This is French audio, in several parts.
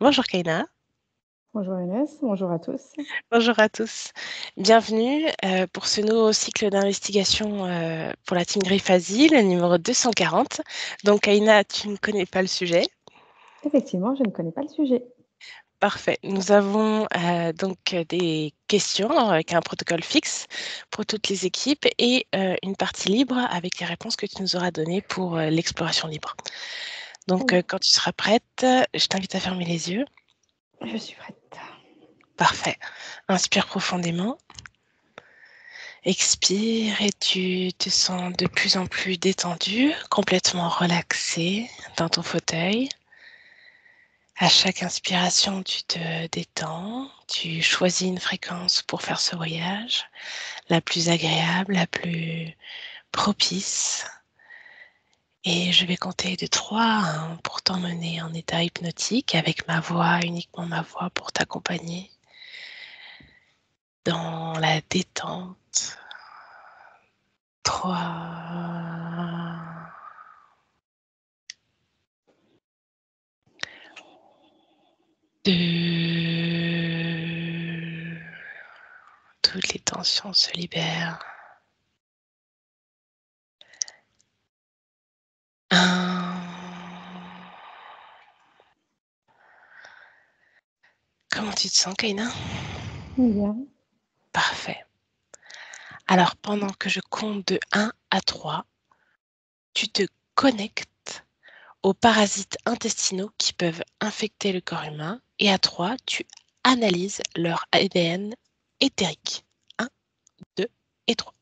Bonjour Kaina, Bonjour Inès, bonjour à tous. bonjour à tous. Bienvenue pour ce nouveau cycle d'investigation pour la team Griffe Asile, le numéro 240. Donc Kaina, tu ne connais pas le sujet. Effectivement, je ne connais pas le sujet. Parfait. Nous avons des questions avec un protocole fixe pour toutes les équipes et une partie libre avec les réponses que tu nous auras données pour l'exploration libre. Très Donc bien, quand tu seras prête, je t'invite à fermer les yeux. je suis prête. Parfait. Inspire profondément. Expire et tu te sens de plus en plus détendu, complètement relaxé dans ton fauteuil. À chaque inspiration, tu te détends, tu choisis une fréquence pour faire ce voyage, la plus agréable, la plus propice. Et je vais compter de 3 à 1 pour t'emmener en état hypnotique avec ma voix, uniquement ma voix pour t'accompagner dans la détente. 3. Toutes les tensions se libèrent. 1. Comment tu te sens, Kaina? Bien. Parfait. Alors, pendant que je compte de 1 à 3, tu te connectes aux parasites intestinaux qui peuvent infecter le corps humain. Et à 3, tu analyses leur ADN éthérique. 1, 2 et 3.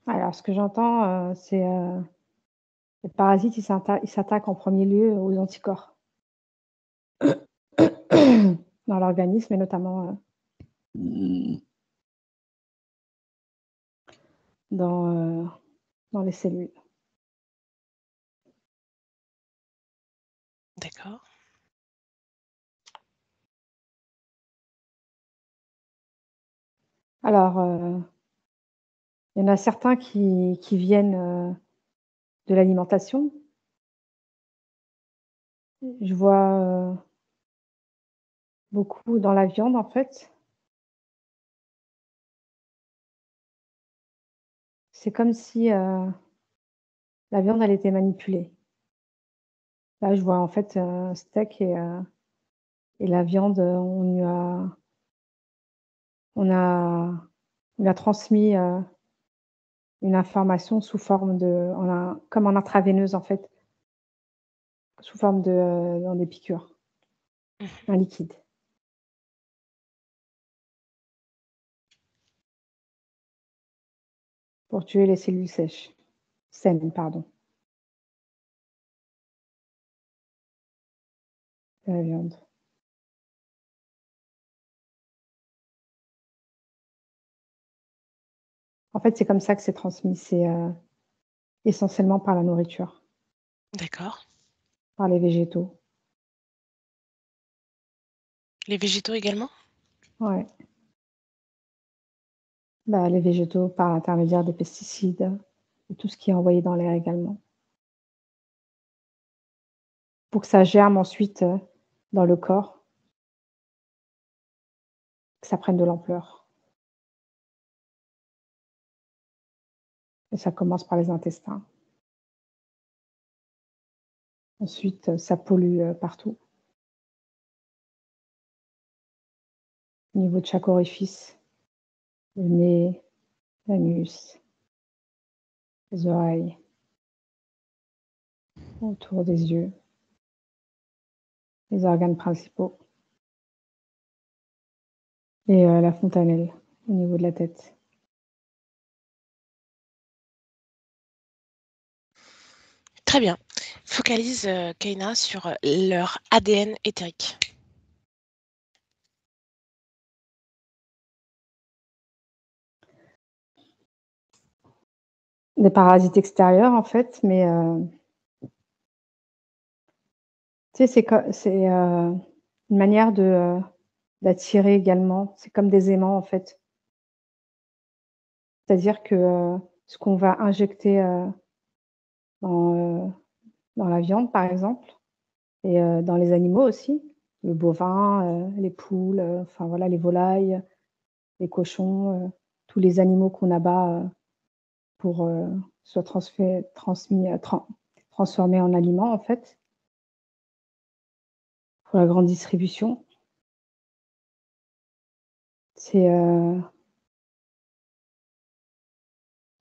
Alors, ce que j'entends, c'est les parasites, ils s'attaquent en premier lieu aux anticorps dans l'organisme et notamment dans, euh, dans les cellules. D'accord. Alors, il y en a certains qui viennent de l'alimentation. Je vois beaucoup dans la viande, en fait. C'est comme si la viande, elle était manipulée. Là, je vois en fait un steak et la viande, on a, on a transmis une information sous forme comme en intraveineuse en fait, sous forme dans des piqûres, un liquide pour tuer les cellules saines, pardon, de la viande. En fait, c'est comme ça que c'est transmis, c'est essentiellement par la nourriture, D'accord. par les végétaux. Les végétaux également? Ouais. Bah, les végétaux par l'intermédiaire des pesticides et tout ce qui est envoyé dans l'air également. Pour que ça germe ensuite dans le corps, que ça prenne de l'ampleur. Et ça commence par les intestins. Ensuite, ça pollue partout, au niveau de chaque orifice, le nez, l'anus, les oreilles, autour des yeux, les organes principaux et la fontanelle au niveau de la tête. Très bien. Focalise, Kaina, sur leur ADN éthérique. Des parasites extérieurs en fait, mais tu sais, c'est une manière d'attirer également. C'est comme des aimants en fait. C'est-à-dire que ce qu'on va injecter dans dans la viande, par exemple, et dans les animaux aussi, le bovin, les poules, enfin voilà, les volailles, les cochons, tous les animaux qu'on abat, pour, soit transmis, transformés en aliments, en fait, pour la grande distribution. C'est,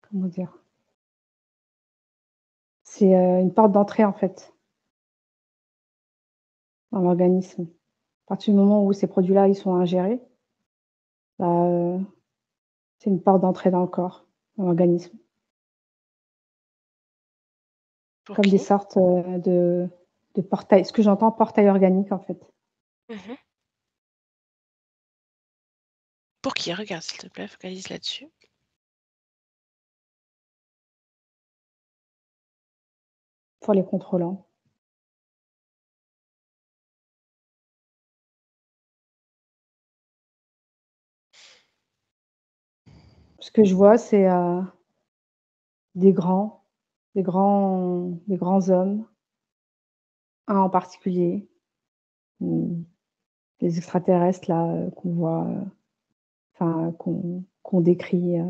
comment dire? C'est, une porte d'entrée, en fait, dans l'organisme. À partir du moment où ces produits-là, ils sont ingérés, bah, c'est une porte d'entrée dans le corps, dans l'organisme. Pour Comme des qui? sortes, de portails, ce que j'entends, portail organique, en fait. Mmh. Pour qui? Regarde, s'il te plaît, focalise là-dessus. Pour les contrôlants. Ce que je vois, c'est, des grands des grands hommes, un en particulier, mmh, les extraterrestres là, qu'on voit, enfin qu'on décrit,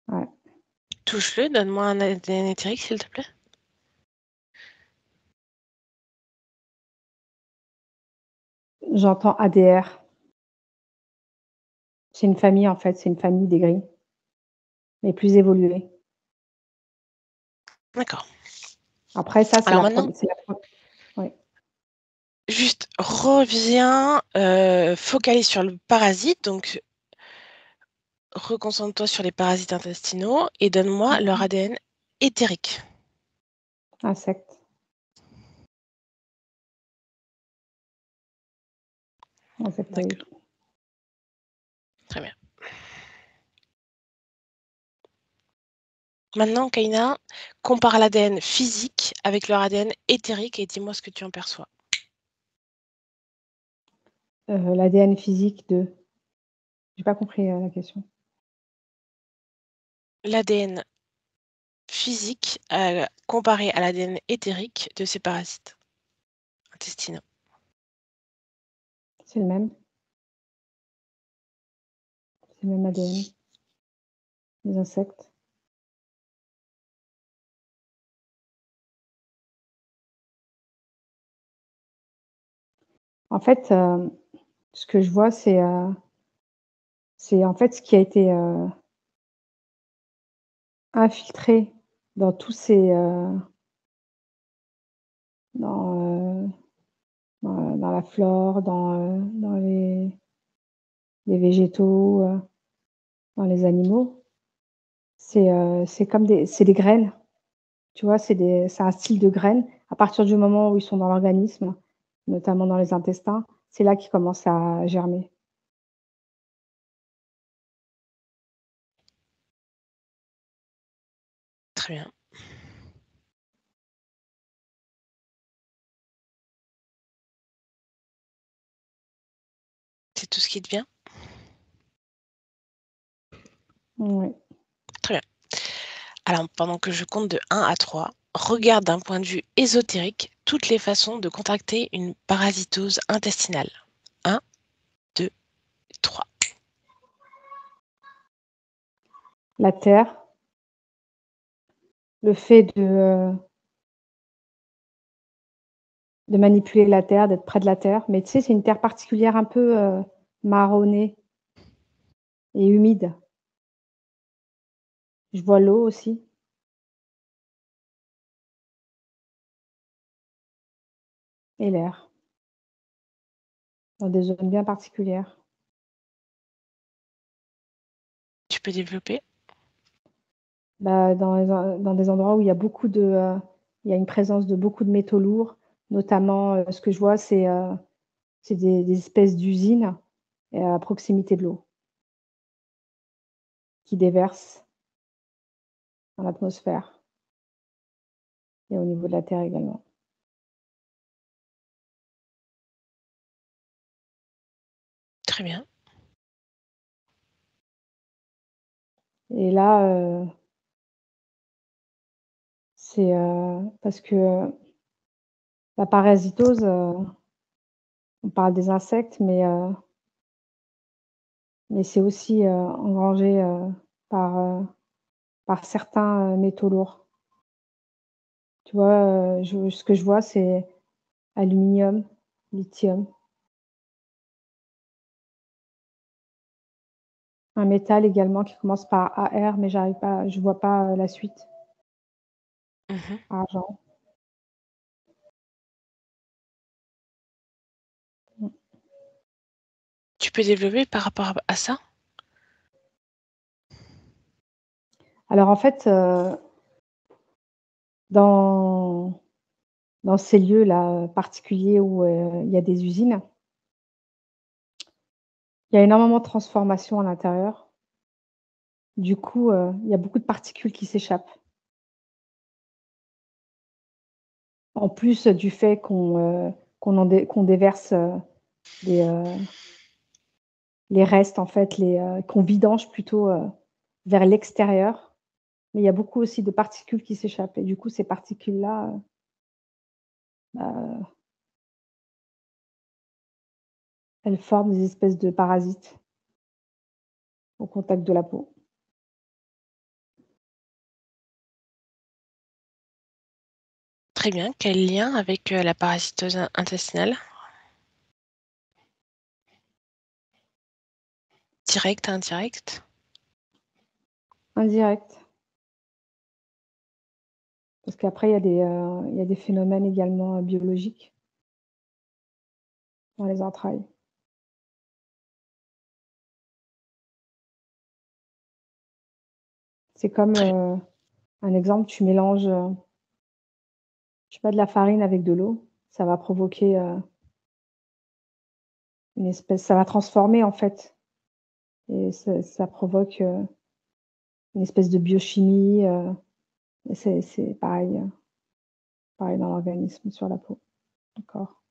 ouais. Touche-le, donne-moi un ADN éthérique, s'il te plaît. J'entends ADR. C'est une famille, en fait, c'est une famille des gris, mais plus évoluée. D'accord. Après ça, Alors maintenant, c'est la pre ouais. juste reviens, focalise sur le parasite, donc reconcentre-toi sur les parasites intestinaux et donne-moi leur Mmh. ADN éthérique. Insectes, insectoïdes. D'accord, très bien. Maintenant, Kaina, compare l'ADN physique avec leur ADN éthérique et dis-moi ce que tu en perçois. L'ADN physique de j'ai pas compris, la question. L'ADN physique comparé à l'ADN éthérique de ces parasites intestinaux. C'est le même, c'est le même ADN, les insectes. En fait, ce que je vois, c'est en fait ce qui a été, infiltré dans tous ces, dans, dans la flore, dans les végétaux, dans les animaux. C'est comme des graines, tu vois? C'est un style de graines. À partir du moment où ils sont dans l'organisme, notamment dans les intestins, c'est là qu'ils commencent à germer. Très bien. C'est tout ce qui te vient? Ouais. Très bien. Alors, pendant que je compte de 1 à 3, regarde d'un point de vue ésotérique toutes les façons de contracter une parasitose intestinale. 1, 2, 3. La terre, le fait de manipuler la terre, d'être près de la terre, mais tu sais, c'est une terre particulière un peu, marronnée et humide. Je vois l'eau aussi et l'air, dans des zones bien particulières. Tu peux développer? Bah, dans des endroits où il y a il y a une présence de beaucoup de métaux lourds, notamment, ce que je vois, c'est des espèces d'usines, à proximité de l'eau, qui déversent dans l'atmosphère et au niveau de la terre également. Très bien. Et là, c'est, parce que la parasitose, on parle des insectes, mais c'est aussi, engrangé, par, par certains, métaux lourds. Tu vois, ce que je vois, c'est aluminium, lithium, un métal également qui commence par AR, mais je vois pas, la suite. Mmh. Argent. Mmh. Tu peux développer par rapport à ça? Alors en fait, dans dans ces lieux-là, particuliers où, il y a des usines, il y a énormément de transformation à l'intérieur. Du coup, il y a beaucoup de particules qui s'échappent. En plus du fait qu'on déverse, les, les restes en fait, qu'on vidange plutôt, vers l'extérieur. Mais il y a beaucoup aussi de particules qui s'échappent et du coup ces particules-là, bah, elles forment des espèces de parasites au contact de la peau. Très bien. Quel lien avec, la parasitose intestinale? Direct, indirect? Indirect, parce qu'après il y a des phénomènes également, biologiques dans les entrailles. C'est comme, Très bien. un exemple, tu mélanges, je sais pas, de la farine avec de l'eau, ça va provoquer, ça va transformer en fait et ça provoque, une espèce de biochimie, et c'est pareil, pareil dans l'organisme, sur la peau. D'accord.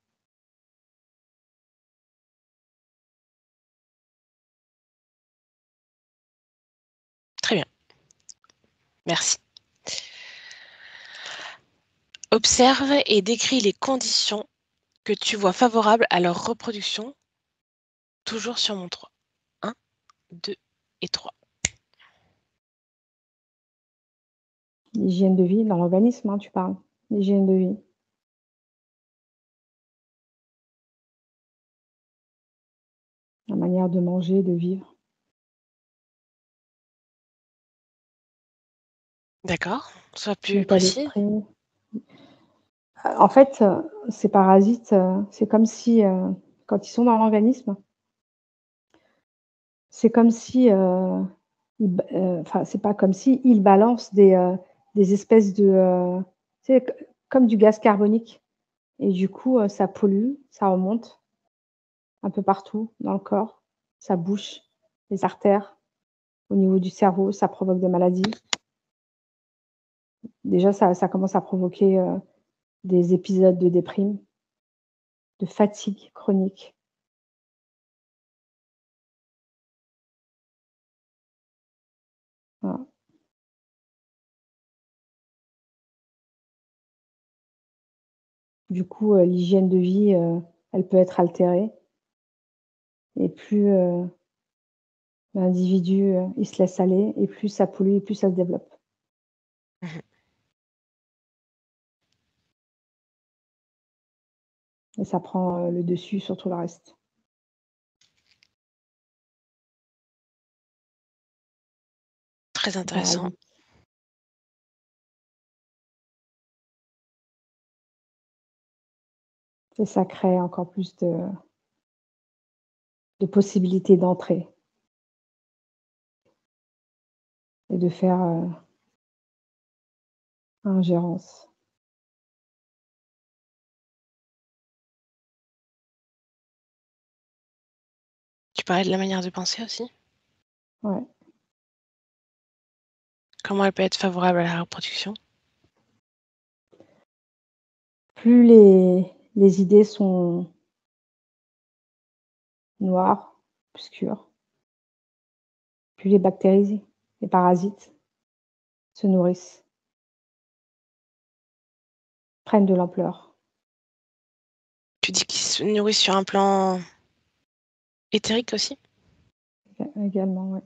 Très bien, merci. Observe et décris les conditions que tu vois favorables à leur reproduction, toujours sur mon 3. 1, 2 et 3. L'hygiène de vie dans l'organisme, hein, tu parles? L'hygiène de vie, la manière de manger, de vivre. D'accord, sois plus L'état précis. d'esprit. En fait, ces parasites, c'est comme si, quand ils sont dans l'organisme, c'est comme si, enfin, c'est pas comme si, ils balancent des espèces de, tu sais, comme du gaz carbonique et du coup, ça pollue, ça remonte un peu partout dans le corps, ça bouche les artères, au niveau du cerveau, ça provoque des maladies. Déjà, ça commence à provoquer, des épisodes de déprime, de fatigue chronique. Voilà. Du coup, l'hygiène de vie, elle peut être altérée et plus, l'individu, il se laisse aller et plus ça pollue et plus ça se développe Mmh. et ça prend, le dessus sur tout le reste. Très Les intéressant. parasites et ça crée encore plus de possibilités d'entrée et de faire, ingérence. Tu parlais de la manière de penser aussi? Ouais. Comment elle peut être favorable à la reproduction? Plus les idées sont noires, obscures, plus les bactéries. les parasites se nourrissent, prennent de l'ampleur. Tu dis qu'ils se nourrissent sur un plan éthérique aussi? Également, ouais.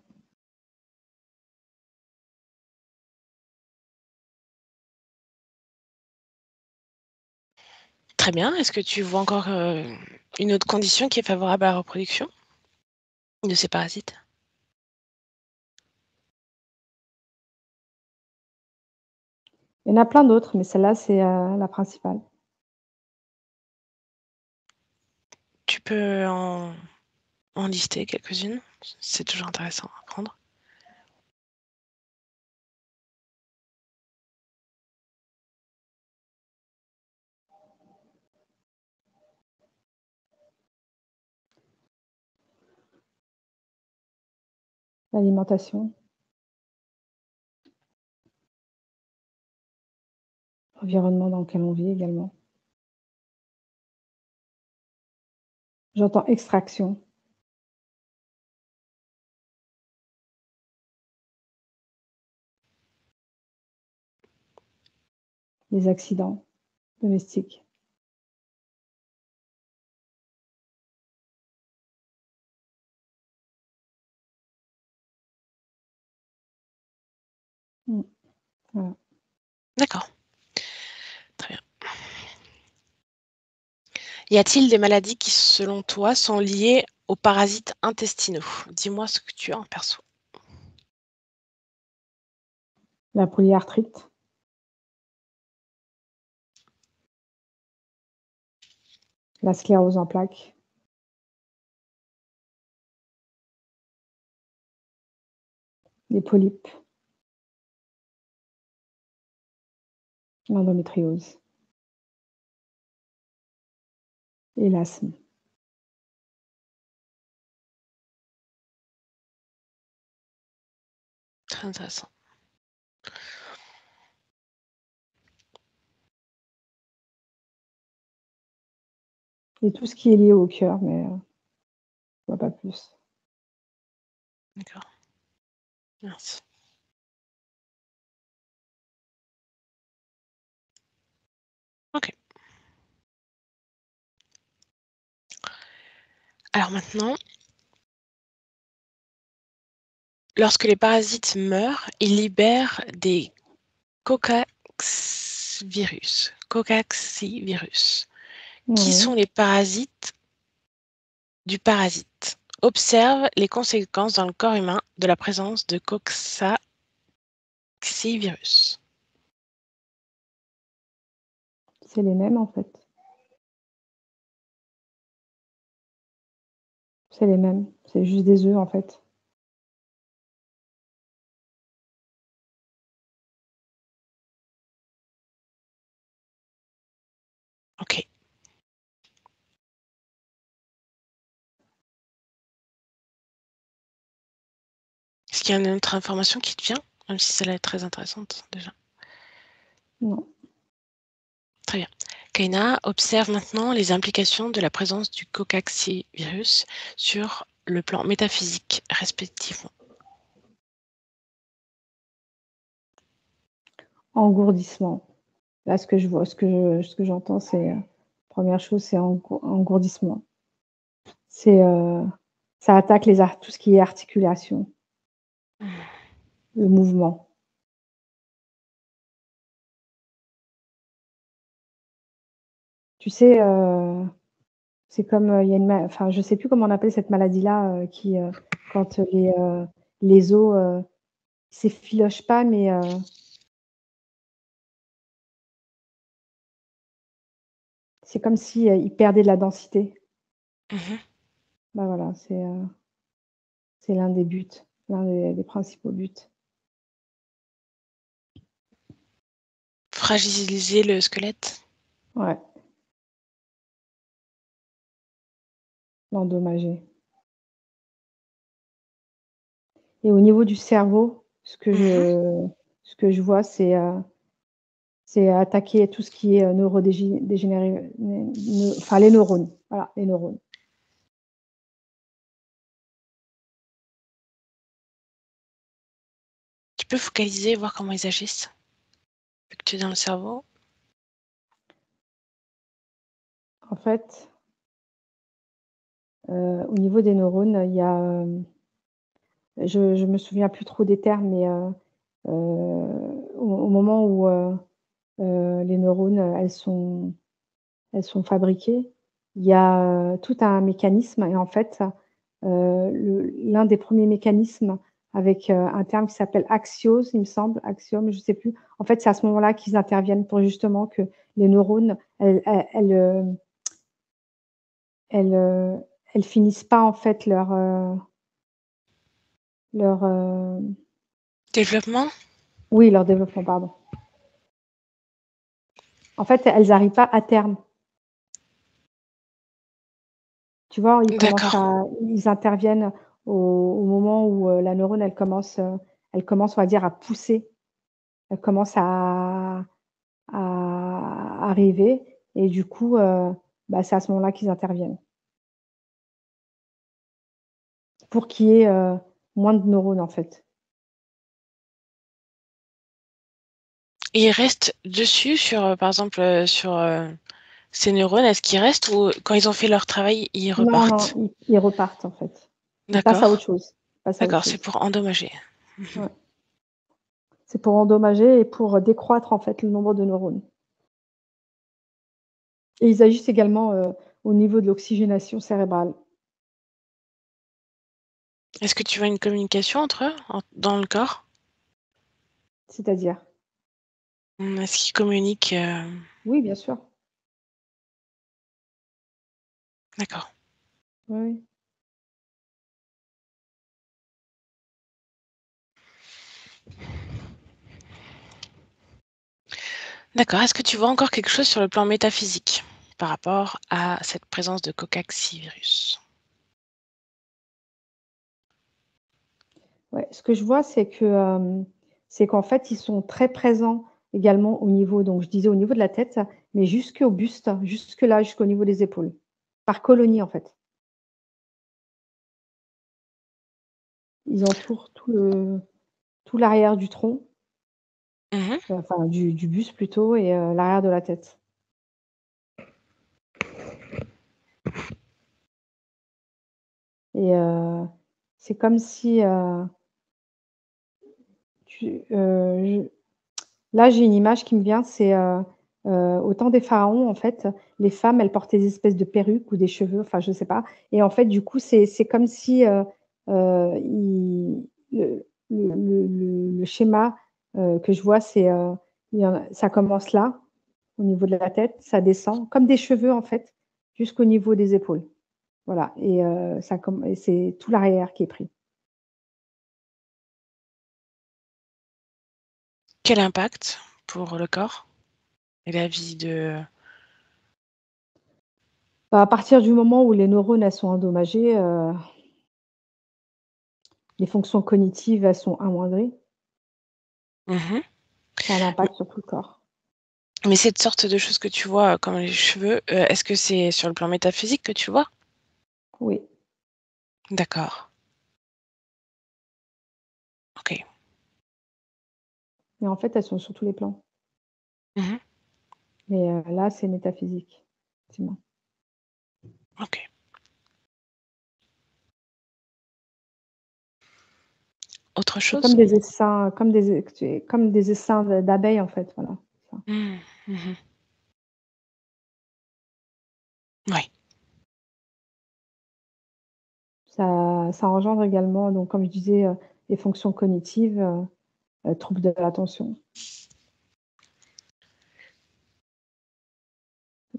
Très bien. Est-ce que tu vois encore une autre condition qui est favorable à la reproduction de ces parasites? Il y en a plein d'autres, mais celle-là, c'est la principale. Tu peux en lister quelques-unes? C'est toujours intéressant à apprendre. L'alimentation, l'environnement dans lequel on vit également. J'entends extraction. Les accidents domestiques. Voilà. D'accord. Très bien. Y a-t-il des maladies qui, selon toi, sont liées aux parasites intestinaux? Dis-moi ce que tu en perçois. La polyarthrite, la sclérose en plaques, les polypes, l'endométriose et l'asthme. Très intéressant. Et tout ce qui est lié au cœur, mais je vois pas plus. D'accord. Merci. Ok. Alors maintenant, lorsque les parasites meurent, ils libèrent des coccaxvirus. Coccaxivirus. Qui sont Oui. les parasites du parasite? Observe les conséquences dans le corps humain de la présence de coccaxivirus. C'est les mêmes en fait. C'est les mêmes. C'est juste des œufs en fait. Ok. Est-ce qu'il y a une autre information qui te vient? Même si celle-là est très intéressante déjà. Non. Très bien. Kaina observe maintenant les implications de la présence du coccaxivirus sur le plan métaphysique, respectivement. Engourdissement. Là, ce que je vois, ce que j'entends, c'est première chose, c'est engourdissement. C'est ça attaque tout ce qui est articulation, le mouvement. Tu sais, c'est comme il y a enfin, je sais plus comment on appelle cette maladie-là, qui, quand les os, s'effilochent pas, mais c'est comme si, ils perdaient de la densité. Mhm. Bah, voilà, c'est l'un des buts, l'un des principaux buts. Fragiliser le squelette. Ouais, l'endommager. Et au niveau du cerveau, Mhm. ce que je vois, c'est attaquer tout ce qui est, dégénéré enfin les neurones, voilà, les neurones. peux focaliser, voir comment ils agissent? Vu que tu es dans le cerveau? En fait, au niveau des neurones, il y a, je me souviens plus trop des termes, mais au moment où, les neurones, elles sont fabriquées, il y a, tout un mécanisme et en fait, l'un des premiers mécanismes avec, un terme qui s'appelle axiose, il me semble, axiome, je sais plus. En fait, c'est à ce moment-là qu'ils interviennent pour justement que les neurones, elles, elles finissent pas en fait leur, Développement? oui, leur développement, pardon. En fait, elles arrivent pas à terme. Tu vois? D'accord. Ils interviennent au moment où, la neurone, elle commence, on va dire, à pousser. Elle commence à arriver et du coup, bah, c'est à ce moment-là qu'ils interviennent. Pour qu'il y ait, moins de neurones, en fait. Et ils restent dessus sur, par exemple, sur, ces neurones, est-ce qu'ils restent ou quand ils ont fait leur travail, ils Non, non, repartent? ils repartent, en fait. Ils passent à autre D'accord. chose. Ils passent à autre D'accord, c'est chose. pour endommager. Mmh. Ouais. C'est pour endommager et pour, décroître, en fait, le nombre de neurones. Et ils agissent également, au niveau de l'oxygénation cérébrale. Est-ce que tu vois une communication entre eux, dans le corps? C'est-à-dire? Est-ce qu'ils communiquent, Oui, bien sûr. d'accord. Oui, oui. D'accord. Est-ce que tu vois encore quelque chose sur le plan métaphysique par rapport à cette présence de cocaxivirus? Ouais, ce que je vois, c'est qu'en fait, ils sont très présents également au niveau, donc je disais au niveau de la tête, mais jusqu'au buste, jusque là, jusqu'au niveau des épaules. Par colonie, en fait. Ils entourent tout l'arrière du tronc, Mmh. enfin du buste plutôt et l'arrière de la tête. Et c'est comme si, tu je là, j'ai une image qui me vient, c'est, au temps des pharaons, en fait, les femmes, elles portaient des espèces de perruques ou des cheveux, enfin, je sais pas et en fait, du coup, c'est comme si, ils le schéma, que je vois, c'est, il y en a ça commence là, au niveau de la tête, ça descend comme des cheveux, en fait, jusqu'au niveau des épaules. Voilà et et c'est tout l'arrière qui est pris. Quel impact pour le corps et la vie de Bah, à partir du moment où les neurones, elles sont endommagées, les fonctions cognitives, elles sont amoindries. mmh Ça a un impact sur tout le corps. mais cette sorte de choses que tu vois, comme les cheveux, est-ce que c'est sur le plan métaphysique que tu le vois? Oui, D'accord, OK. mais en fait, elles sont sur tous les plans. Mmh. Mais là, c'est métaphysique, effectivement. OK. Autre C'est chose? comme des essaims, comme des essaims d'abeilles, en fait, voilà, c'est ça. Mmh. Mmh. Ouais. Ça engendre également, donc comme je disais, les fonctions cognitives, troubles de l'attention,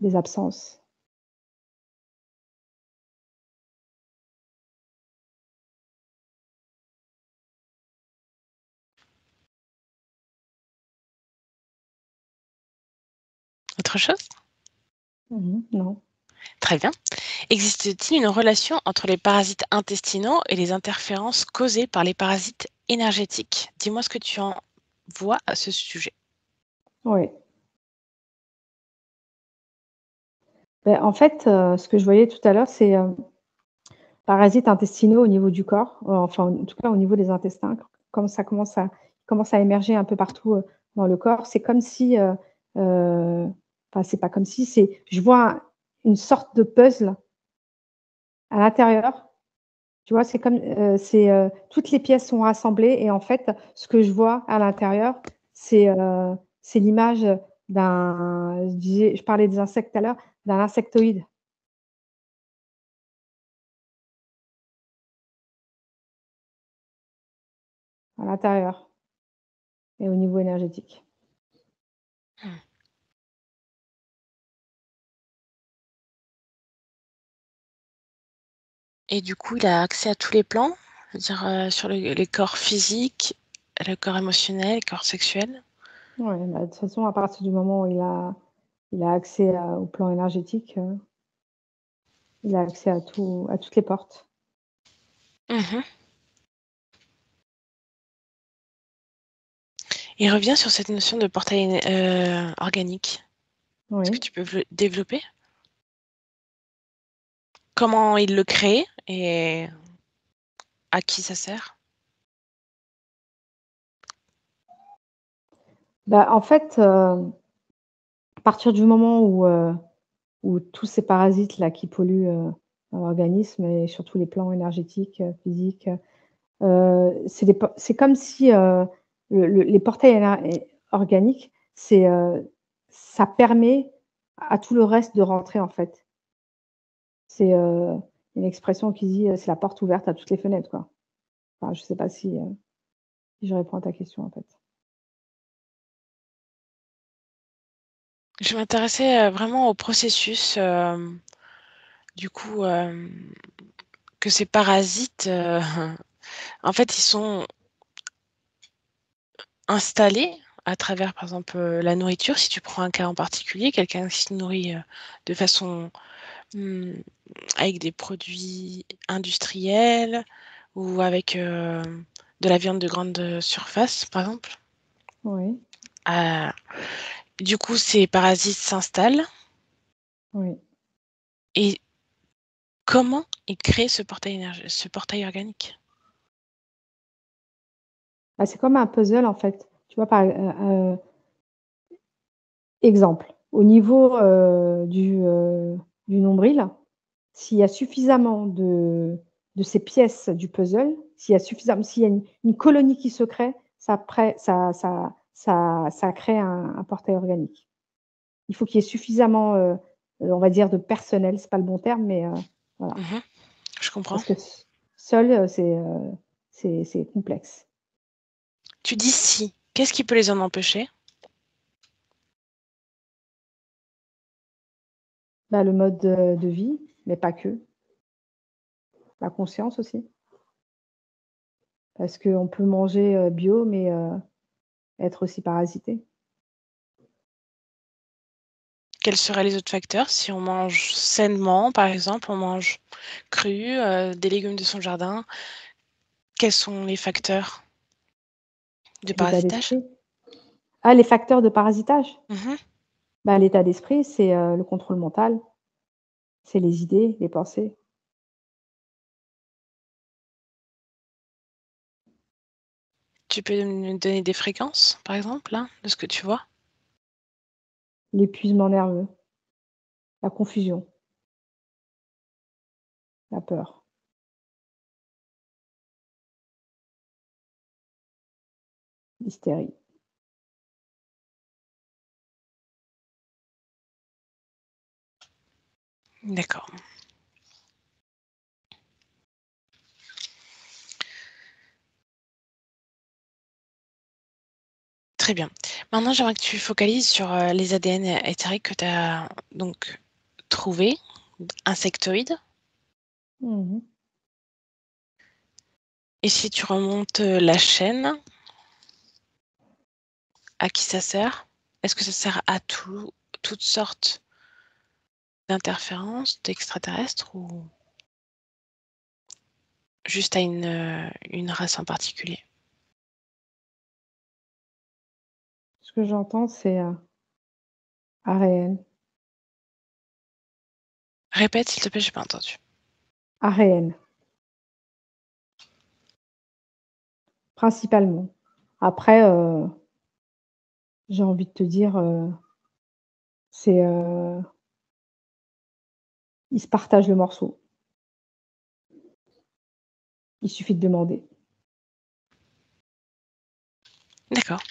des absences. Autre chose? Non. Très bien. Existe-t-il une relation entre les parasites intestinaux et les interférences causées par les parasites énergétiques? Dis-moi ce que tu en vois à ce sujet. Oui. Beh, en fait, ce que je voyais tout à l'heure, c'est, parasites intestinaux au niveau du corps, enfin, en tout cas au niveau des intestins, quand ça commence à commence à émerger un peu partout dans le corps. C'est comme si, enfin, c'est pas comme si, c'est, je vois une sorte de puzzle à l'intérieur. Tu vois, c'est comme, toutes les pièces sont rassemblées et en fait, ce que je vois à l'intérieur, c'est l'image d'un, je parlais des insectes tout à l'heure, d'un insectoïde à l'intérieur et au niveau énergétique. Mmh. Et du coup, il a accès à tous les plans? C'est-à-dire, sur les corps physiques, le corps émotionnel, le corps sexuel? Ouais, bah, de toute façon, à partir du moment où il a accès au plan énergétique, il a accès à tout, à toutes les portes. Mmh. Il revient sur cette notion de portail organique. Est-ce que Oui. tu peux développer? Comment il le crée et à qui ça sert? Bah, en fait, à partir du moment où tous ces parasites-là qui polluent, l'organisme et sur tous les plans énergétiques, physiques, c'est comme si, les portails organiques, ça permet à tout le reste de rentrer, en fait. C'est, une expression qui dit, c'est la porte ouverte à toutes les fenêtres, quoi. Enfin, je sais pas si je réponds à ta question, en fait. Je m'intéressais, vraiment au processus, du coup, que ces parasites, en fait, ils sont installés à travers, par exemple, la nourriture. Si tu prends un cas en particulier, quelqu'un qui se nourrit, de façon, mmh, avec des produits industriels ou avec, de la viande de grande surface, par exemple. Oui, Heu, du coup, ces parasites s'installent oui. et comment ils créent ce portail organique? Bah, c'est comme un puzzle, en fait. Tu vois, exemple, au niveau, du nombril, s'il y a suffisamment de ces pièces du puzzle, s'il y a une colonie qui se crée, ça crée un portail organique. Il faut qu'il y ait suffisamment, on va dire de personnel, c'est pas le bon terme, mais voilà. Mmh. Je comprends. Parce que seul, c'est complexe. Tu dis «si», qu'est-ce qui peut les en empêcher? Bah, le mode de vie, mais pas que. La conscience aussi. Parce qu'on peut manger, bio, mais être aussi parasité. Quels seraient les autres facteurs? Si on mange sainement, par exemple, on mange cru, des légumes de son jardin, quels sont les facteurs de L'état parasitage? d'esprit. Ah, les facteurs de parasitage? Mmh. Bah, l'état d'esprit, c'est, le contrôle mental, c'est les idées, les pensées, Tu peux me donner des fréquences, par exemple, là, de ce que tu vois? l'épuisement nerveux, la confusion, la peur, l'hystérie. D'accord, très bien. Maintenant, j'aimerais que tu focalises sur, les ADN éthériques que tu as donc trouvés, insectoïdes, Mmh mh. et si tu remontes, la chaîne, à qui ça sert? Est-ce que ça sert à toutes sortes d'interférences, d'extraterrestres ou juste à une race en particulier? Ce que j'entends, c'est, ARN, Répète s'il te plaît, j'ai pas entendu. ARN, principalement. Après, j'ai envie de te dire, c'est, ils se partagent le morceau. Il suffit de demander. D'accord.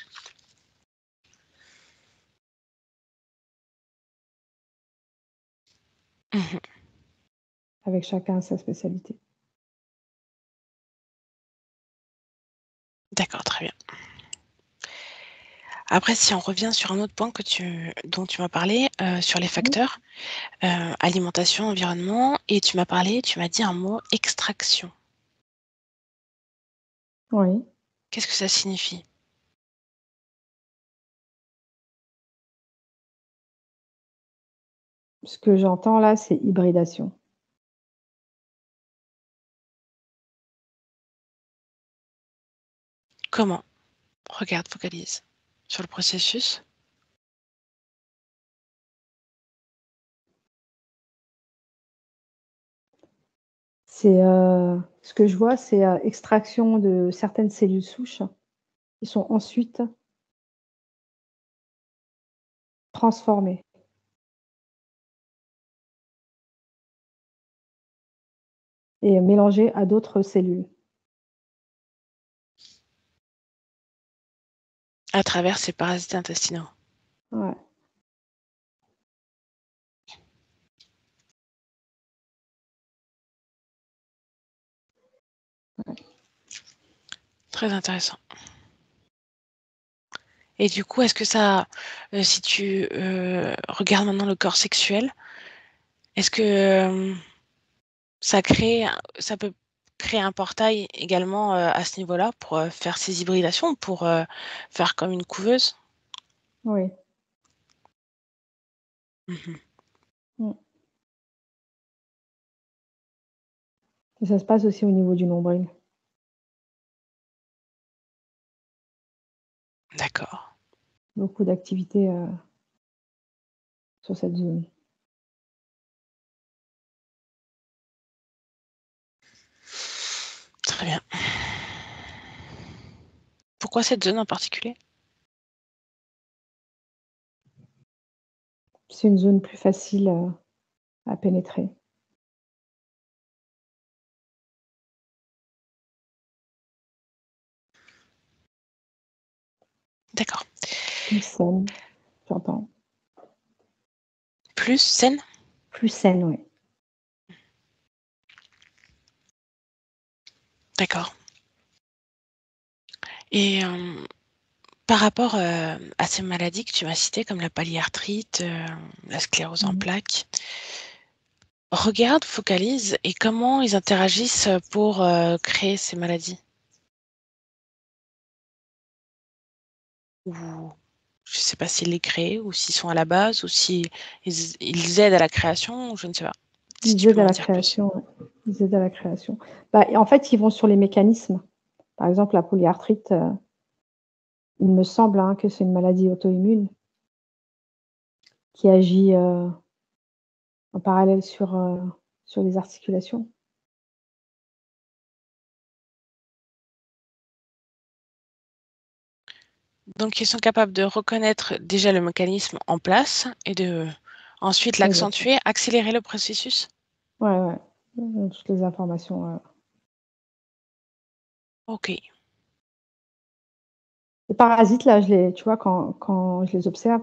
Mmh. Avec chacun sa spécialité. D'accord, très bien. Après, si on revient sur un autre point dont tu m'as parlé, sur les Mmh. facteurs, alimentation, environnement et tu m'as dit un mot: «extraction». Oui. Qu'est-ce que ça signifie? Ce que j'entends là, c'est hybridation. Comment? Regarde, focalise sur le processus. C'est, ce que je vois, c'est, extraction de certaines cellules souches qui sont ensuite transformées et mélangées à d'autres cellules. À travers ces parasites intestinaux. Ouais, Très intéressant. Et du coup, est-ce que ça, si tu, regardes maintenant le corps sexuel, est-ce que, ça peut créer un portail également, à ce niveau-là pour, faire ces hybridations, pour, faire comme une couveuse? oui. Mmh. Mmh. Et ça se passe aussi au niveau du nombril. D'accord, Beaucoup d'activités, sur cette zone. très bien. Pourquoi cette zone en particulier? C'est une zone plus facile, à pénétrer. D'accord. Plus saine, j'entends. Plus saine? Plus saine, oui. D'accord. Et par rapport, à ces maladies que tu m'as citées comme la polyarthrite, la sclérose en Mmh. plaques, regarde, focalise et comment ils interagissent, pour, créer ces maladies? Ou je ne sais pas s'ils les créent ou s'ils sont à la base ou si ils aident à la création ou je ne sais pas. Si Ils tu peux aident à m'en la dire plus? création, ouais. Ils aident à la création. Bah, et en fait, ils vont sur les mécanismes. Par exemple, la polyarthrite, il me semble, hein, que c'est une maladie auto-immune qui agit, en parallèle sur les articulations. Donc ils sont capables de reconnaître déjà le mécanisme en place et de ensuite Exactement. l'accentuer, accélérer le processus? Ouais, ouais. Toutes les informations, OK. les parasites là, je les tu vois, quand je les observe,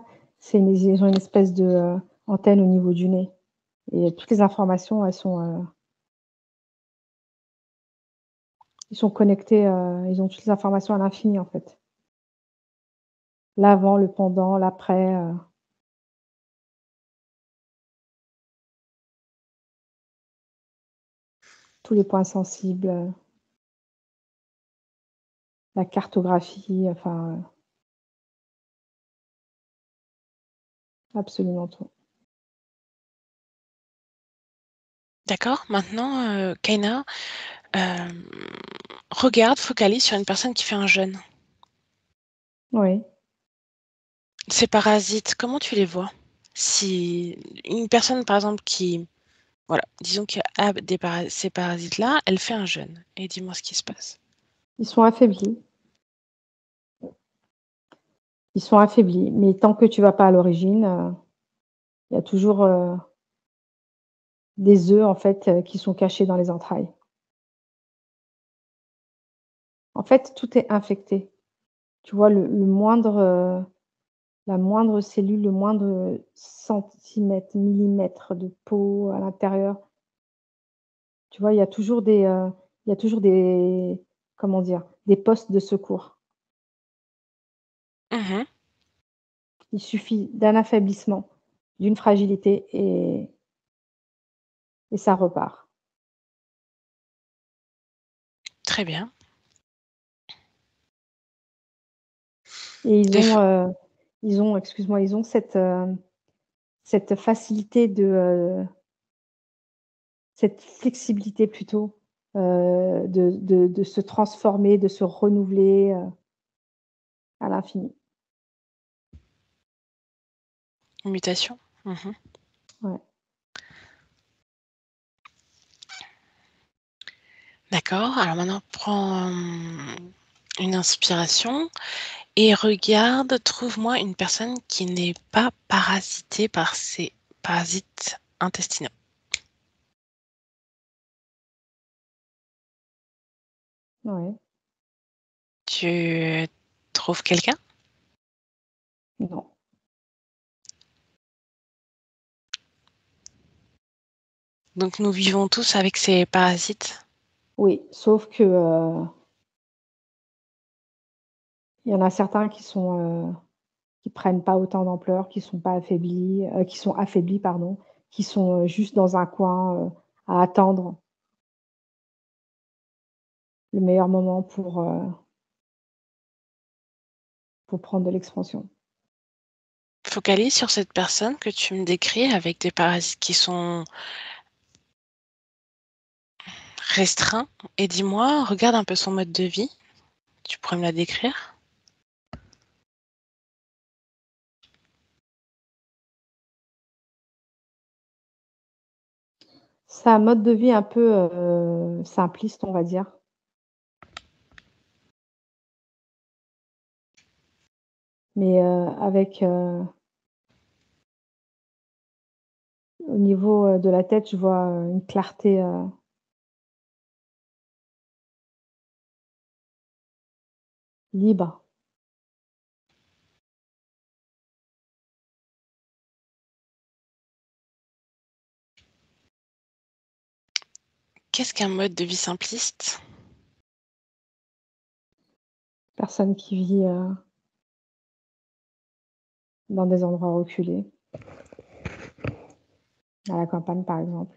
ils ont une espèce de, antenne au niveau du nez et toutes les informations, ils sont connectés, ils ont toutes les informations à l'infini, en fait. L'avant, le pendant, l'après, tous les points sensibles, la cartographie, enfin, absolument tout. D'accord. Maintenant, Kaina, hem, regarde, focalise sur une personne qui fait un jeûne. Oui. Ces parasites, comment tu les vois? Si une personne, par exemple, qui voilà, disons qu'elle a ces parasites-là, elle fait un jeûne et dis-moi ce qui se passe. Ils sont affaiblis. Ils sont affaiblis, mais tant que tu vas pas à l'origine, il y a toujours, des œufs en fait, qui sont cachés dans les entrailles. En fait, tout est infecté. Tu vois le moindre, la moindre cellule, le moindre centimètre, millimètre de peau à l'intérieur, tu vois, il y a toujours des comment dire? Des postes de secours. Mmh. Il suffit d'un affaiblissement, d'une fragilité et ça repart. Très bien. Et Des f excuse-moi, ils ont cette facilité cette flexibilité plutôt, de se transformer, de se renouveler, à l'infini. Mutation? Mmh. Ouais. D'accord, alors maintenant prends, une inspiration et regarde, trouve-moi une personne qui n'est pas parasitée par ces parasites intestinaux. Ouais. Tu trouves quelqu'un? Non. Donc nous vivons tous avec ces parasites? Oui, sauf que, il y en a certains qui prennent pas autant d'ampleur, qui sont affaiblis pardon, qui sont, juste dans un coin, à attendre le meilleur moment pour prendre de l'expansion. Focalise sur cette personne que tu me décris avec des parasites qui sont restreints et dis-moi, regarde un peu son mode de vie. Tu pourrais me la décrire? C'est un mode de vie un peu, simpliste, on va dire, mais, avec, au niveau, de la tête, je vois, une clarté, libre. Qu'est-ce qu'un mode de vie simpliste? Personne qui vit, dans des endroits reculés, à la campagne, par exemple.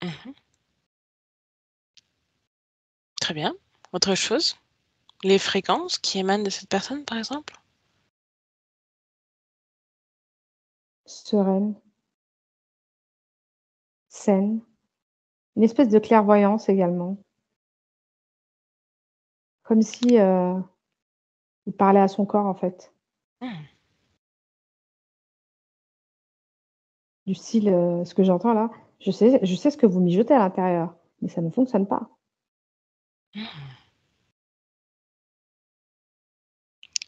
Mmh. Très bien. Autre chose? Les fréquences qui émanent de cette personne, par exemple? Sereine, saine, une espèce de clairvoyance également, comme si, il parlait à son corps, en fait. Mmh. Du style, ce que j'entends là: je sais ce que vous mijotez à l'intérieur, mais ça ne fonctionne pas». Mmh.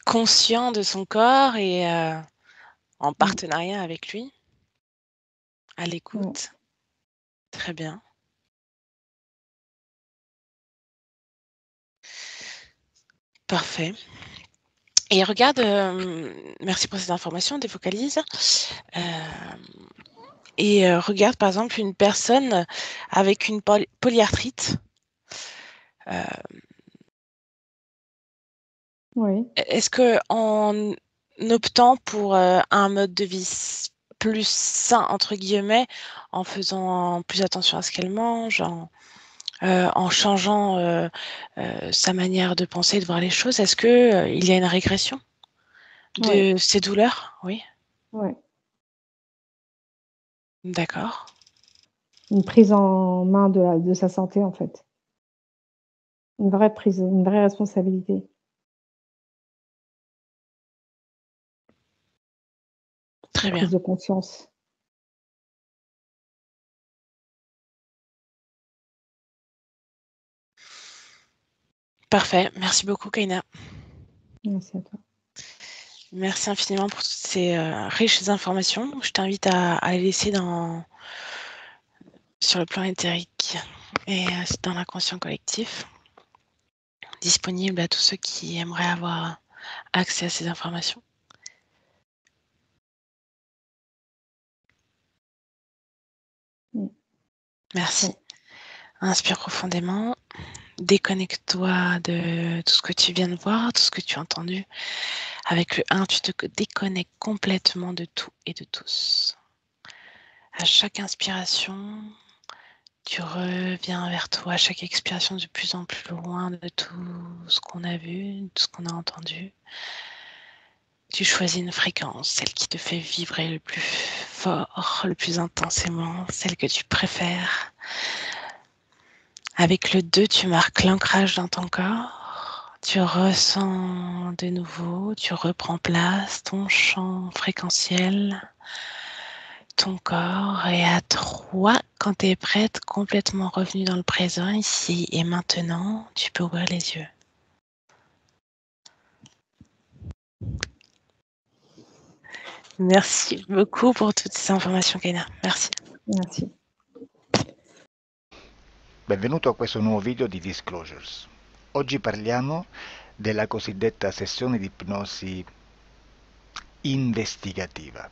Conscient de son corps et en Mmh, partenariat avec lui, à ouais. l'écoute. Très bien, parfait et regarde, merci pour cette information, défocalise, hem et regarde par exemple une personne avec une polyarthrite, heu, Oui. est-ce qu'en optant pour, un mode de vie «plus sain» entre guillemets, en faisant plus attention à ce qu'elle mange, en changeant, sa manière de penser, de voir les choses, est-ce que, il y a une régression Ouais, de ces douleurs? Oui, ouais. d'accord, Une prise en main de sa santé, en fait. Une vraie responsabilité, une très prise bien. de conscience. Parfait. Merci beaucoup, Kaina. Merci à toi. Merci infiniment pour toutes ces riches informations. Je t'invite à les laisser sur le plan éthérique et dans l'inconscient collectif, disponible à tous ceux qui aimeraient avoir accès à ces informations. Merci. Ouais. Inspire profondément. Déconnecte-toi de tout ce que tu viens de voir, tout ce que tu as entendu. Avec le 1, tu te déconnectes complètement de tout et de tous. À chaque inspiration, tu reviens vers toi. À chaque expiration, de plus en plus loin de tout ce qu'on a vu, de tout ce qu'on a entendu. Tu choisis une fréquence, celle qui te fait vibrer le plus fort, le plus intensément, celle que tu préfères. Avec le 2, tu marques l'ancrage dans ton corps. Tu ressens de nouveau, tu reprends place, ton champ fréquentiel, ton corps. Et à 3, quand tu es prête, complètement revenue dans le présent, ici et maintenant, tu peux ouvrir les yeux. Merci beaucoup pour toutes ces informations, Kaina. Merci. Merci. Benvenuto a questo nuovo video di Disclosures. Oggi parliamo della cosiddetta sessione di ipnosi investigativa.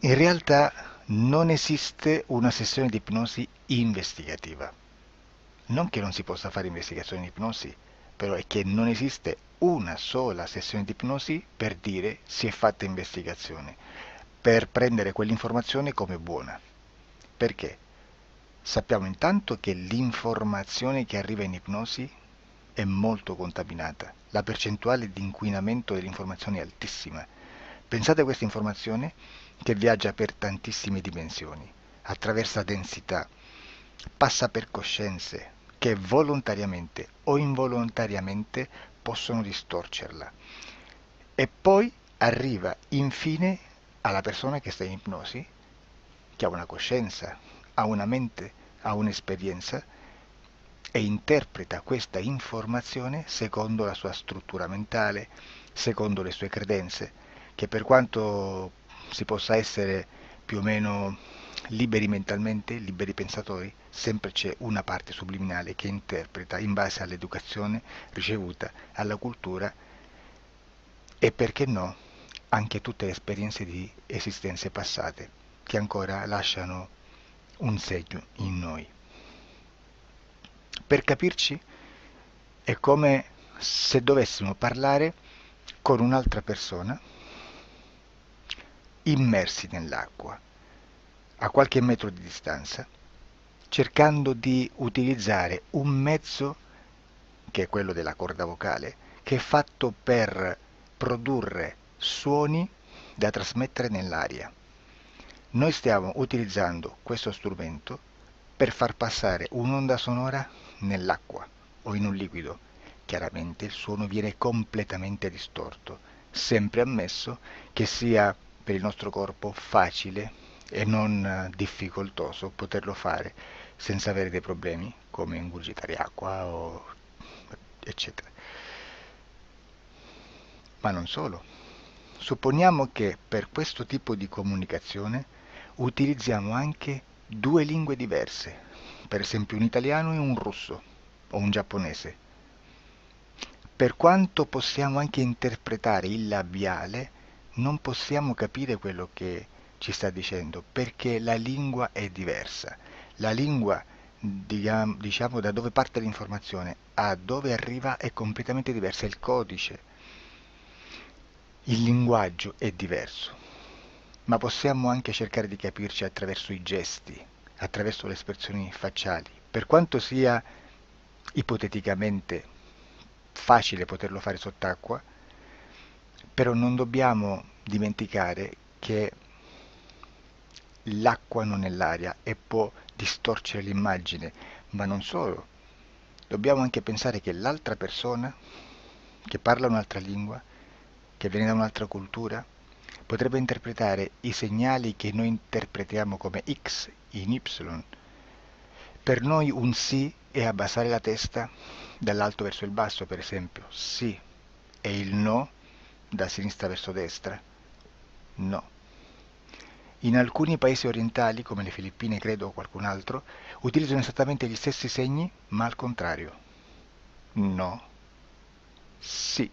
In realtà non esiste una sessione di ipnosi investigativa. Non che non si possa fare investigazione di ipnosi, però è che non esiste una sola sessione di ipnosi per dire si è fatta investigazione, per prendere quell'informazione come buona. Perché? Sappiamo intanto che l'informazione che arriva in ipnosi è molto contaminata, la percentuale di inquinamento dell'informazione è altissima. Pensate a questa informazione che viaggia per tantissime dimensioni, attraversa densità, passa per coscienze che volontariamente o involontariamente possono distorcerla e poi arriva infine alla persona che sta in ipnosi, che ha una coscienza, ha una mente, ha un'esperienza e interpreta questa informazione secondo la sua struttura mentale, secondo le sue credenze, che per quanto si possa essere più o meno liberi mentalmente, liberi pensatori, sempre c'è una parte subliminale che interpreta in base all'educazione ricevuta, alla cultura e perché no, anche tutte le esperienze di esistenze passate che ancora lasciano un segno in noi. Per capirci, è come se dovessimo parlare con un'altra persona immersi nell'acqua, a qualche metro di distanza, cercando di utilizzare un mezzo, che è quello della corda vocale, che è fatto per produrre suoni da trasmettere nell'aria. Noi stiamo utilizzando questo strumento per far passare un'onda sonora nell'acqua o in un liquido. Chiaramente il suono viene completamente distorto, sempre ammesso che sia per il nostro corpo facile e non difficoltoso poterlo fare senza avere dei problemi come ingurgitare acqua o eccetera. Ma non solo. Supponiamo che per questo tipo di comunicazione utilizziamo anche due lingue diverse, per esempio un italiano e un russo o un giapponese. Per quanto possiamo anche interpretare il labiale, non possiamo capire quello che ci sta dicendo, perché la lingua è diversa. La lingua, diciamo, da dove parte l'informazione a dove arriva è completamente diversa, il codice, il linguaggio è diverso. Ma possiamo anche cercare di capirci attraverso i gesti, attraverso le espressioni facciali. Per quanto sia ipoteticamente facile poterlo fare sott'acqua, però non dobbiamo dimenticare che l'acqua non è l'aria e può distorcere l'immagine, ma non solo. Dobbiamo anche pensare che l'altra persona, che parla un'altra lingua, che viene da un'altra cultura, potrebbe interpretare i segnali che noi interpretiamo come X in Y. Per noi un sì e abbassare la testa dall'alto verso il basso, per esempio, sì, e il no da sinistra verso destra, no. In alcuni paesi orientali, come le Filippine credo o qualcun altro, utilizzano esattamente gli stessi segni, ma al contrario. No, sì.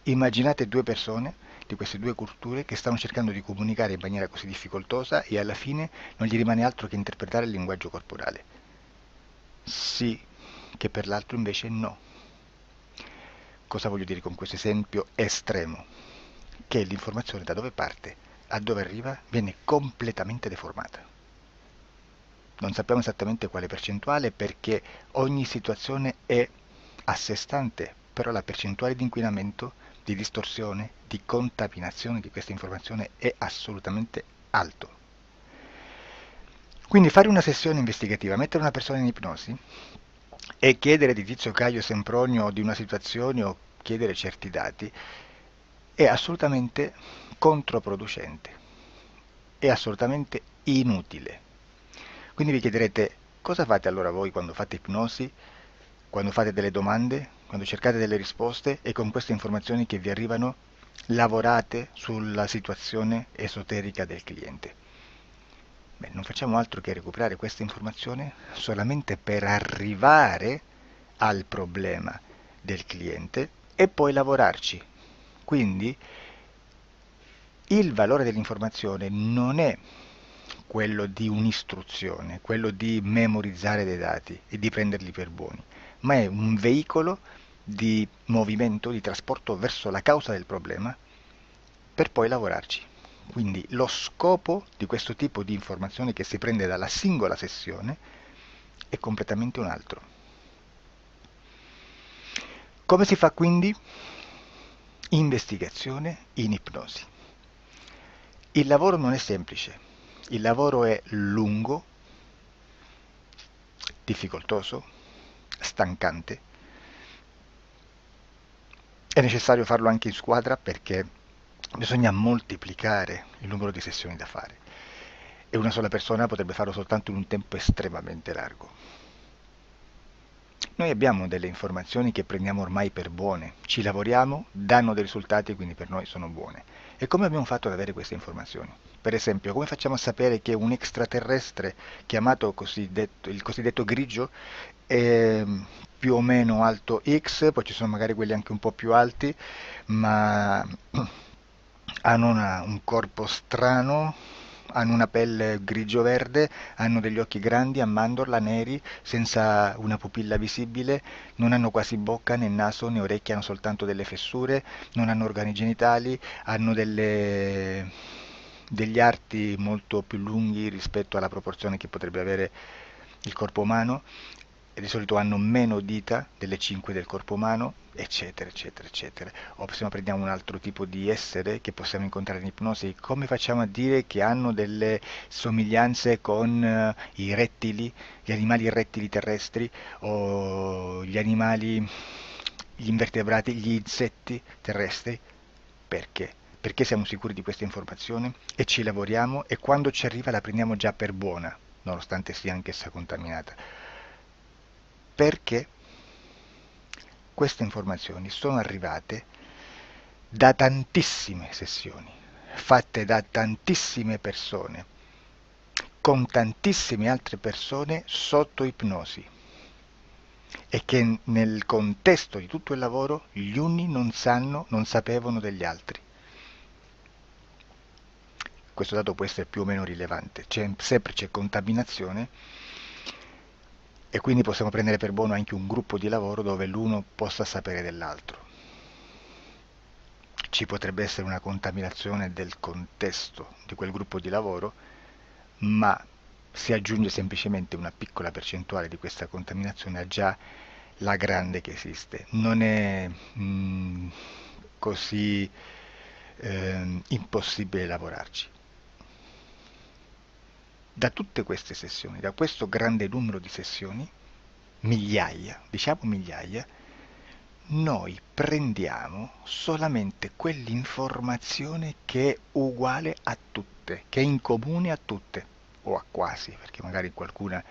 Immaginate due persone di queste due culture che stanno cercando di comunicare in maniera così difficoltosa e alla fine non gli rimane altro che interpretare il linguaggio corporale. Sì, che per l'altro invece no. Cosa voglio dire con questo esempio estremo? Che l'informazione da dove parte a dove arriva viene completamente deformata. Non sappiamo esattamente quale percentuale perché ogni situazione è a sé stante, però la percentuale di inquinamento, di distorsione, di contaminazione di questa informazione è assolutamente alto. Quindi fare una sessione investigativa, mettere una persona in ipnosi e chiedere di Tizio Caio Sempronio di una situazione o chiedere certi dati è assolutamente controproducente, è assolutamente inutile. Quindi vi chiederete cosa fate allora voi quando fate ipnosi, quando fate delle domande, quando cercate delle risposte e con queste informazioni che vi arrivano lavorate sulla situazione esoterica del cliente. Beh, non facciamo altro che recuperare questa informazione solamente per arrivare al problema del cliente e poi lavorarci. Quindi il valore dell'informazione non è quello di un'istruzione, quello di memorizzare dei dati e di prenderli per buoni, ma è un veicolo di movimento, di trasporto verso la causa del problema per poi lavorarci. Quindi lo scopo di questo tipo di informazione che si prende dalla singola sessione è completamente un altro. Come si fa quindi? Investigazione in ipnosi. Il lavoro non è semplice, il lavoro è lungo, difficoltoso, stancante. È necessario farlo anche in squadra perché bisogna moltiplicare il numero di sessioni da fare e una sola persona potrebbe farlo soltanto in un tempo estremamente largo. Noi abbiamo delle informazioni che prendiamo ormai per buone, ci lavoriamo, danno dei risultati e quindi per noi sono buone. E come abbiamo fatto ad avere queste informazioni? Per esempio, come facciamo a sapere che un extraterrestre chiamato il cosiddetto grigio è più o meno alto X, poi ci sono magari quelli anche un po' più alti, ma hanno un corpo strano, hanno una pelle grigio-verde, hanno degli occhi grandi a mandorla, neri, senza una pupilla visibile, non hanno quasi bocca, né naso, né orecchie, hanno soltanto delle fessure, non hanno organi genitali, hanno degli arti molto più lunghi rispetto alla proporzione che potrebbe avere il corpo umano, e di solito hanno meno dita delle 5 del corpo umano, eccetera, eccetera, eccetera. O se prendiamo un altro tipo di essere che possiamo incontrare in ipnosi, come facciamo a dire che hanno delle somiglianze con i rettili, gli animali rettili terrestri o gli invertebrati, gli insetti terrestri? Perché? Perché siamo sicuri di questa informazione e ci lavoriamo e quando ci arriva la prendiamo già per buona, nonostante sia anch'essa contaminata. Perché queste informazioni sono arrivate da tantissime sessioni, fatte da tantissime persone, con tantissime altre persone sotto ipnosi e che nel contesto di tutto il lavoro gli uni non sapevano degli altri. Questo dato può essere più o meno rilevante, sempre c'è contaminazione e quindi possiamo prendere per buono anche un gruppo di lavoro dove l'uno possa sapere dell'altro. Ci potrebbe essere una contaminazione del contesto di quel gruppo di lavoro, ma si aggiunge semplicemente una piccola percentuale di questa contaminazione a già la grande che esiste. Non è così impossibile lavorarci. Da tutte queste sessioni, da questo grande numero di sessioni, migliaia, diciamo migliaia, noi prendiamo solamente quell'informazione che è uguale a tutte, che è in comune a tutte, o a quasi, perché magari qualcuna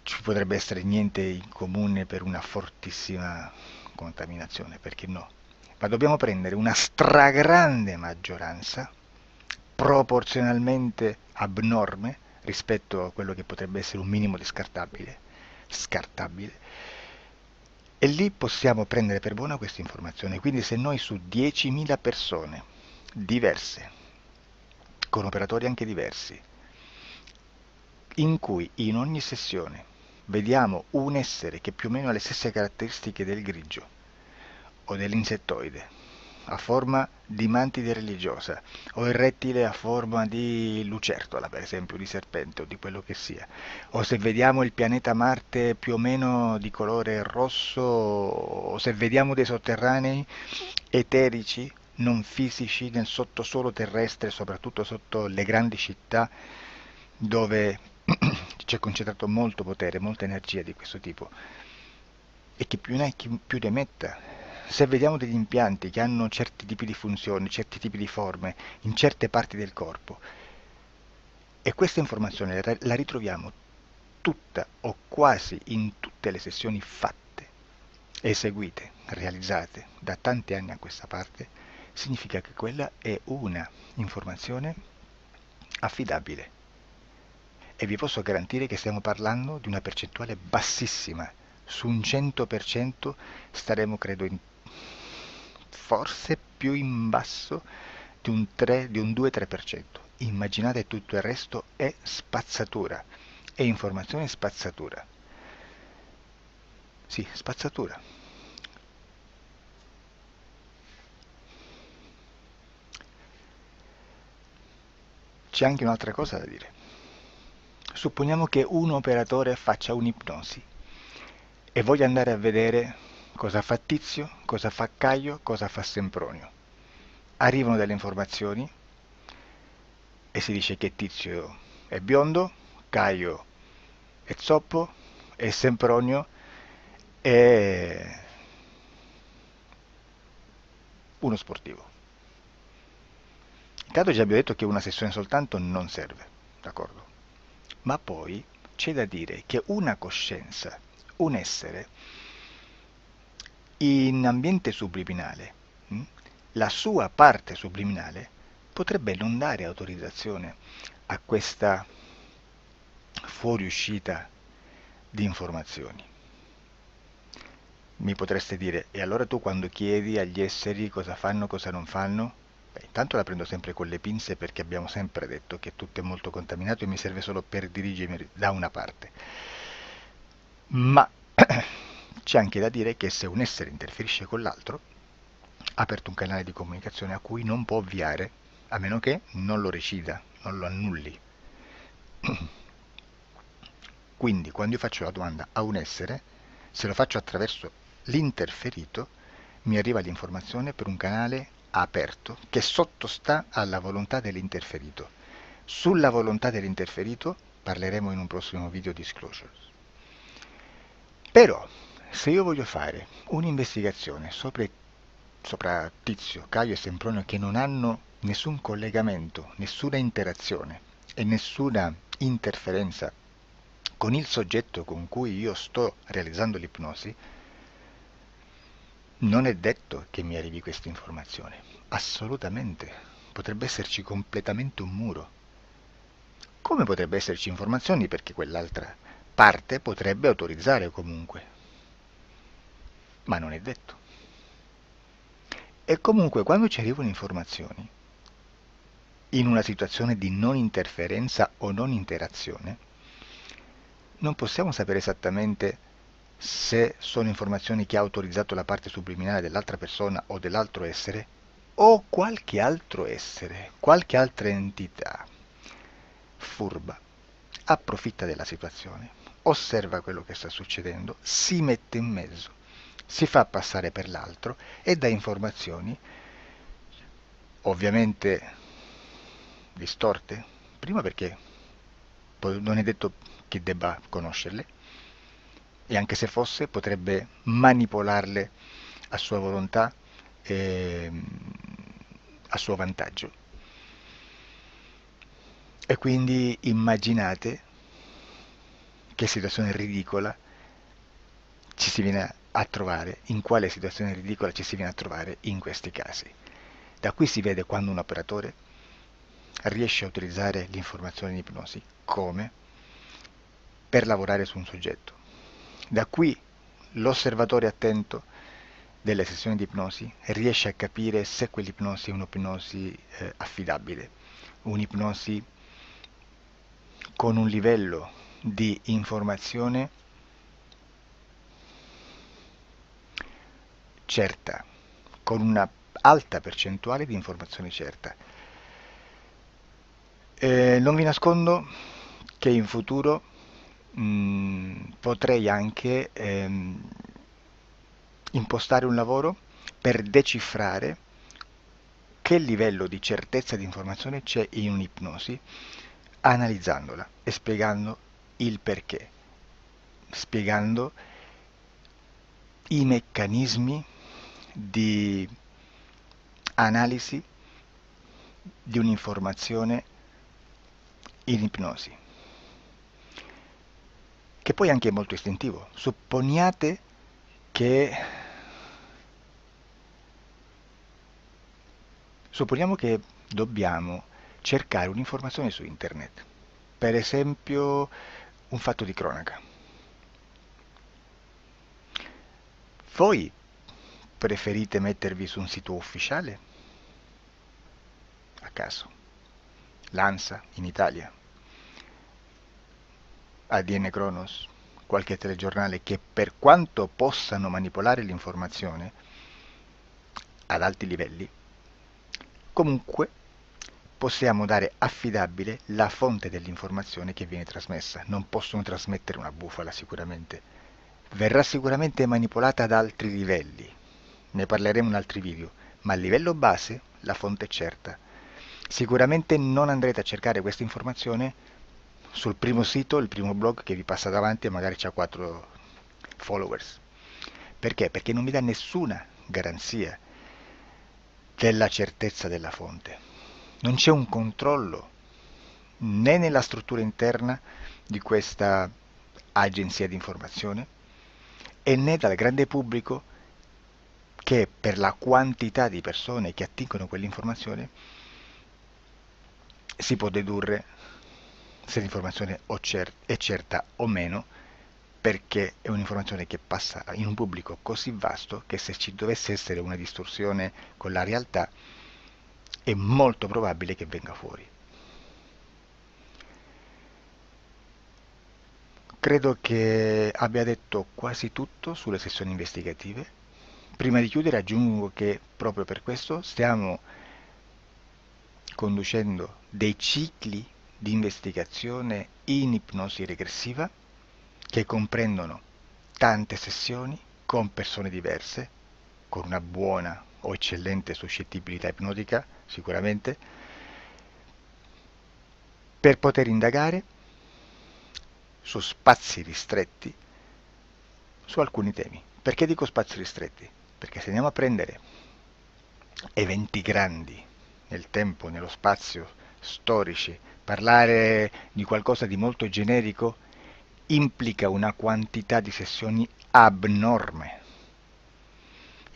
ci potrebbe essere niente in comune per una fortissima contaminazione, perché no? Ma dobbiamo prendere una stragrande maggioranza, proporzionalmente abnorme rispetto a quello che potrebbe essere un minimo di scartabile, e lì possiamo prendere per buona questa informazione. Quindi se noi su 10.000 persone diverse, con operatori anche diversi, in cui in ogni sessione vediamo un essere che più o meno ha le stesse caratteristiche del grigio o dell'insettoide, a forma di mantide religiosa, o il rettile a forma di lucertola, per esempio, di serpente o di quello che sia, o se vediamo il pianeta Marte più o meno di colore rosso, o se vediamo dei sotterranei eterici, non fisici, nel sottosuolo terrestre, soprattutto sotto le grandi città, dove c'è concentrato molto potere, molta energia di questo tipo, e chi più ne ha chi più ne metta. Se vediamo degli impianti che hanno certi tipi di funzioni, certi tipi di forme in certe parti del corpo, e questa informazione la ritroviamo tutta o quasi in tutte le sessioni fatte, eseguite, realizzate da tanti anni a questa parte, significa che quella è una informazione affidabile. E vi posso garantire che stiamo parlando di una percentuale bassissima. Su un 100% staremo, credo, forse più in basso di un 3, di un 2-3%. Immaginate, tutto il resto è spazzatura, è informazione spazzatura. Sì, spazzatura. C'è anche un'altra cosa da dire. Supponiamo che un operatore faccia un'ipnosi e voglia andare a vedere cosa fa Tizio, cosa fa Caio, cosa fa Sempronio. Arrivano delle informazioni e si dice che Tizio è biondo, Caio è zoppo e Sempronio è uno sportivo. Intanto già abbiamo detto che una sessione soltanto non serve, d'accordo? Ma poi c'è da dire che una coscienza, un essere, in ambiente subliminale, la sua parte subliminale potrebbe non dare autorizzazione a questa fuoriuscita di informazioni. Mi potreste dire, e allora tu quando chiedi agli esseri cosa fanno, cosa non fanno? Beh, intanto la prendo sempre con le pinze, perché abbiamo sempre detto che tutto è molto contaminato e mi serve solo per dirigermi da una parte. Ma c'è anche da dire che se un essere interferisce con l'altro, ha aperto un canale di comunicazione a cui non può ovviare, a meno che non lo recida, non lo annulli. Quindi quando io faccio la domanda a un essere, se lo faccio attraverso l'interferito, mi arriva l'informazione per un canale aperto che sottostà alla volontà dell'interferito. Sulla volontà dell'interferito parleremo in un prossimo video disclosures. Però, se io voglio fare un'investigazione sopra Tizio, Caio e Sempronio, che non hanno nessun collegamento, nessuna interazione e nessuna interferenza con il soggetto con cui io sto realizzando l'ipnosi, non è detto che mi arrivi questa informazione. Assolutamente. Potrebbe esserci completamente un muro. Come potrebbe esserci informazioni, perché quell'altra parte potrebbe autorizzare comunque. Ma non è detto. E comunque quando ci arrivano informazioni, in una situazione di non interferenza o non interazione, non possiamo sapere esattamente se sono informazioni che ha autorizzato la parte subliminale dell'altra persona o dell'altro essere, o qualche altro essere, qualche altra entità furba, approfitta della situazione, osserva quello che sta succedendo, si mette in mezzo, si fa passare per l'altro e dà informazioni, ovviamente distorte, prima perché non è detto che debba conoscerle, e anche se fosse potrebbe manipolarle a sua volontà e a suo vantaggio. E quindi immaginate che situazione ridicola ci si viene a trovare, in quale situazione ridicola ci si viene a trovare in questi casi. Da qui si vede quando un operatore riesce a utilizzare l'informazione in ipnosi come per lavorare su un soggetto. Da qui l'osservatore attento delle sessioni di ipnosi riesce a capire se quell'ipnosi è un'ipnosi affidabile, un'ipnosi con un livello di informazione certa, con una alta percentuale di informazione certa. Non vi nascondo che in futuro potrei anche impostare un lavoro per decifrare che livello di certezza di informazione c'è in un'ipnosi, analizzandola e spiegando il perché, spiegando i meccanismi di analisi di un'informazione in ipnosi, che poi anche è molto istintivo. Supponiamo che dobbiamo cercare un'informazione su internet, per esempio un fatto di cronaca. Voi preferite mettervi su un sito ufficiale? A caso. L'ANSA in Italia, ADN Kronos, qualche telegiornale che per quanto possano manipolare l'informazione ad alti livelli, comunque possiamo dare affidabile la fonte dell'informazione che viene trasmessa. Non possono trasmettere una bufala sicuramente. Verrà sicuramente manipolata ad altri livelli. Ne parleremo in altri video, ma a livello base la fonte è certa. Sicuramente non andrete a cercare questa informazione sul primo sito, il primo blog che vi passa davanti e magari c'ha 4 followers. Perché? Perché non vi dà nessuna garanzia della certezza della fonte. Non c'è un controllo né nella struttura interna di questa agenzia di informazione e né dal grande pubblico, che per la quantità di persone che attingono quell'informazione si può dedurre se l'informazione è certa o meno, perché è un'informazione che passa in un pubblico così vasto che se ci dovesse essere una distorsione con la realtà è molto probabile che venga fuori. Credo che abbia detto quasi tutto sulle sessioni investigative. Prima di chiudere aggiungo che proprio per questo stiamo conducendo dei cicli di investigazione in ipnosi regressiva che comprendono tante sessioni con persone diverse, con una buona o eccellente suscettibilità ipnotica sicuramente, per poter indagare su spazi ristretti su alcuni temi. Perché dico spazi ristretti? Perché se andiamo a prendere eventi grandi nel tempo, nello spazio, storici, parlare di qualcosa di molto generico implica una quantità di sessioni abnorme.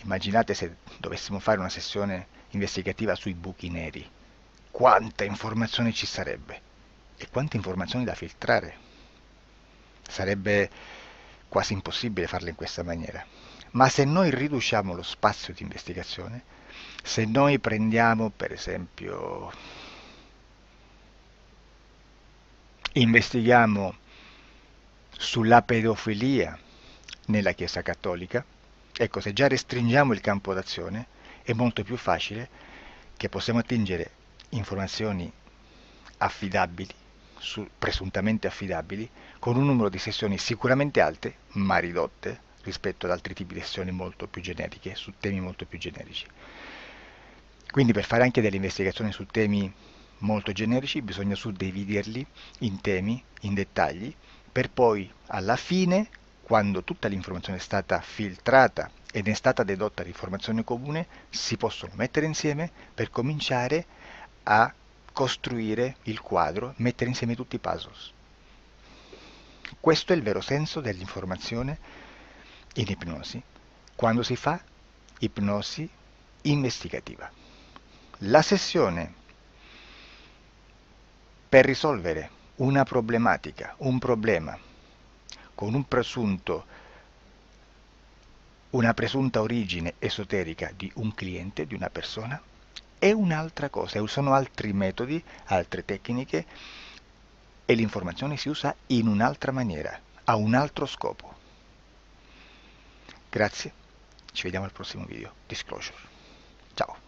Immaginate se dovessimo fare una sessione investigativa sui buchi neri, quanta informazione ci sarebbe e quante informazioni da filtrare. Sarebbe quasi impossibile farlo in questa maniera. Ma se noi riduciamo lo spazio di investigazione, se noi prendiamo per esempio, investighiamo sulla pedofilia nella Chiesa Cattolica, ecco, se già restringiamo il campo d'azione è molto più facile che possiamo attingere informazioni affidabili, presuntamente affidabili, con un numero di sessioni sicuramente alte, ma ridotte rispetto ad altri tipi di sessioni molto più generiche, su temi molto più generici. Quindi per fare anche delle investigazioni su temi molto generici bisogna suddividerli in temi, in dettagli, per poi alla fine, quando tutta l'informazione è stata filtrata ed è stata dedotta l'informazione comune, si possono mettere insieme per cominciare a costruire il quadro, mettere insieme tutti i puzzles. Questo è il vero senso dell'informazione in ipnosi, quando si fa ipnosi investigativa. La sessione per risolvere una problematica, un problema, con una presunta origine esoterica di un cliente, di una persona, è un'altra cosa, sono altri metodi, altre tecniche e l'informazione si usa in un'altra maniera, ha un altro scopo. Grazie, ci vediamo al prossimo video. Disclosure. Ciao.